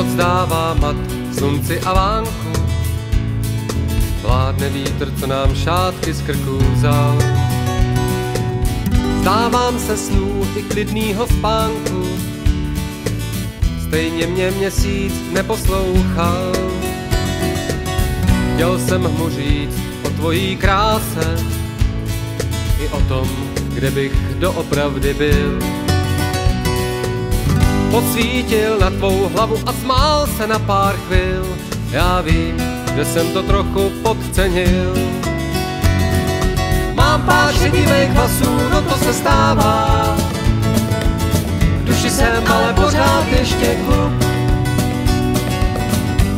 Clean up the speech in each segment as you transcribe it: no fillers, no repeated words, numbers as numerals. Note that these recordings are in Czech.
noc dává mat slunci a vánku. Vládne vítr, co nám šátky z krků vzal. Zdávám se snů i klidnýho spánku, stejně mě měsíc neposlouchal. Chtěl jsem mu říct o tvojí kráse i o tom, kde bych doopravdy byl. Posvítil na tvou hlavu a smál se na pár chvil. Já vím, že jsem to trochu podcenil. Mám pár šedivých vlasů, no to se stává. V duši jsem ale pořád ještě kluk.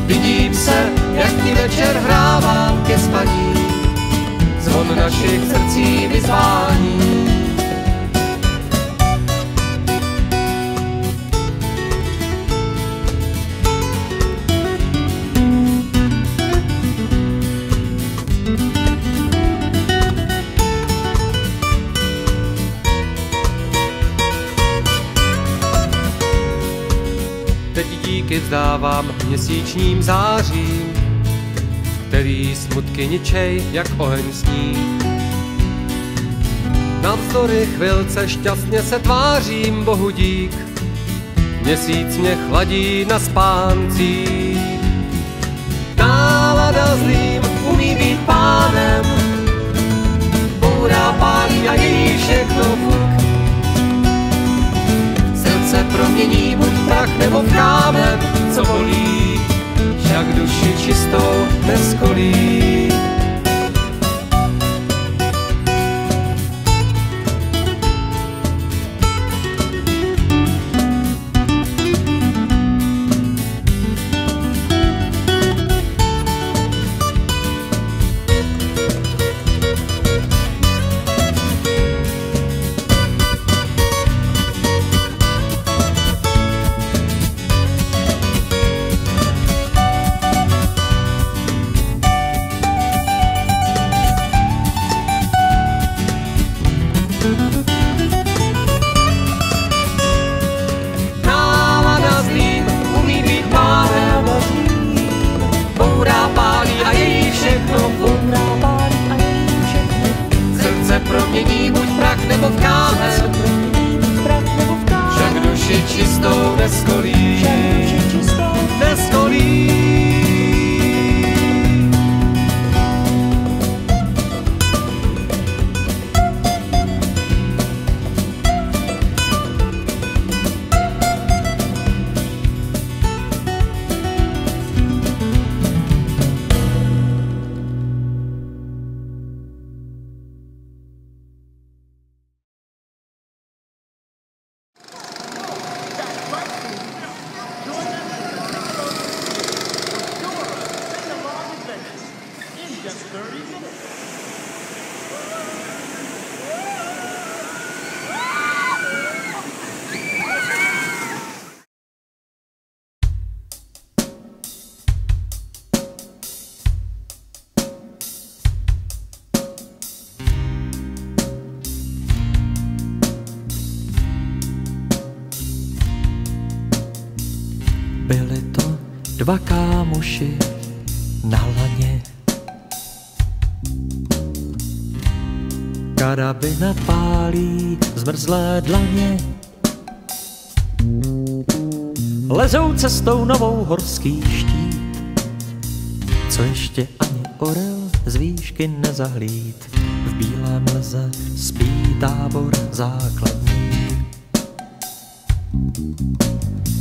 Vidím se, jak ti večer hrávám ke spaní. Zvon našich srdcí mi zvání. Teď díky vzdávám měsíčním zářím, který smutky ničej jak oheň sní. Navzdory chvilce šťastně se tvářím, Bohu dík, měsíc mě chladí na spáncích. Nálada zlým umí být pánem, bůra pálí a její všechno vuk. Srdce promění buď prach nebo v kámen, co bolí, však duši čistou neskolí. Nálada zlým umí být pánem, bůra pálí a její všechno vuk. Srdce promění buď prach nebo v kámen, však duši čistou neskolí. Neskolí. Byli to dva kámoši na laně. Karabina pálí zmrzlé dlaně. Lezou cestou novou horský štít, co ještě ani orel z výšky nezahlíd. V bílém leze spí tábor základní.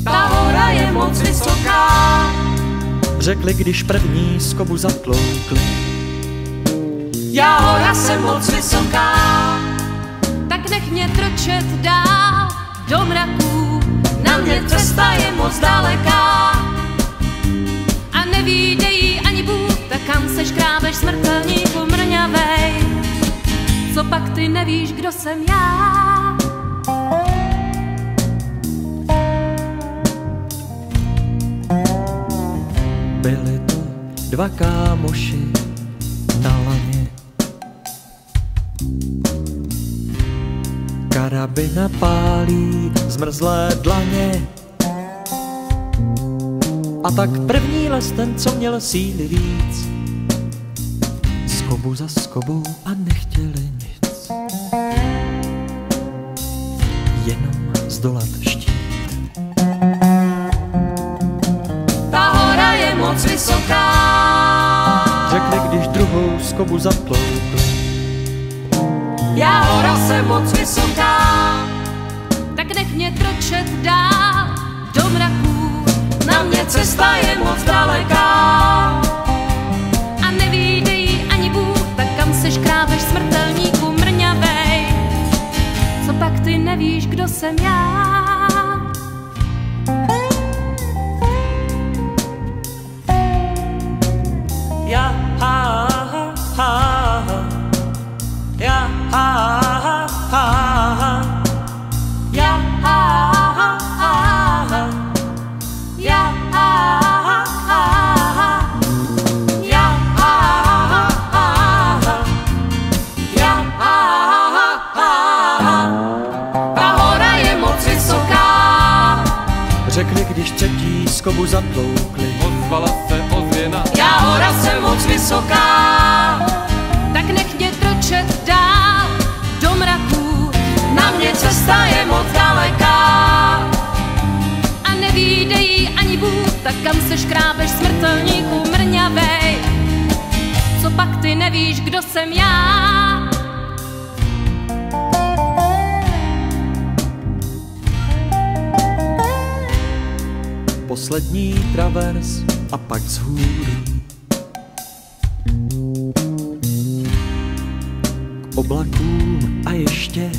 Ta hora je moc vysoká, řekli, když první z kovu zatloukli. já hora jsem moc vysoká, tak nech mě trčet dál do mraků. Na mě cesta je moc daleká a nevíde jí ani Bůh, tak kam se škrábeš smrtelníku mrňavej. Co pak ty nevíš, kdo jsem já? Byli to dva kámoši na laně. Karabina pálí zmrzlé dlaně. A tak první les ten, co měl síly víc, skobu za skobou a nechtěli nic, jenom zdolat štít. Ta hora je moc vysoká, Řekli, když druhou skobu zatloukli. já hora jsem moc vysoká, tak nech mě kročet dál do mraků, na mě cesta je moc daleká. A nevíde jí ani Bůh, tak kam se škrábeš, smrtelníku mrňavej, co pak ty nevíš, kdo jsem já? Ja, ha, ha, ha, ja, ha, ha, ha, Ja, ha, ha, ha, ja, ha, ha, ha, ja, ha, ha, ha, ja, ha, ha, ha. Ta hora je moc vysoká, Řekli, když třetí skobu zatloukli. Ozvala se ozvěna, já hora jsem moc vysoká, tak nech mě kročet dál do mraků, na mě cesta je moc daleká. A nevíde jí ani Bůh, tak kam se škrábeš, smrtelníku mrňavej, co pak ty nevíš, kdo jsem já? Poslední travers a pak vzhůru k oblakům a ještě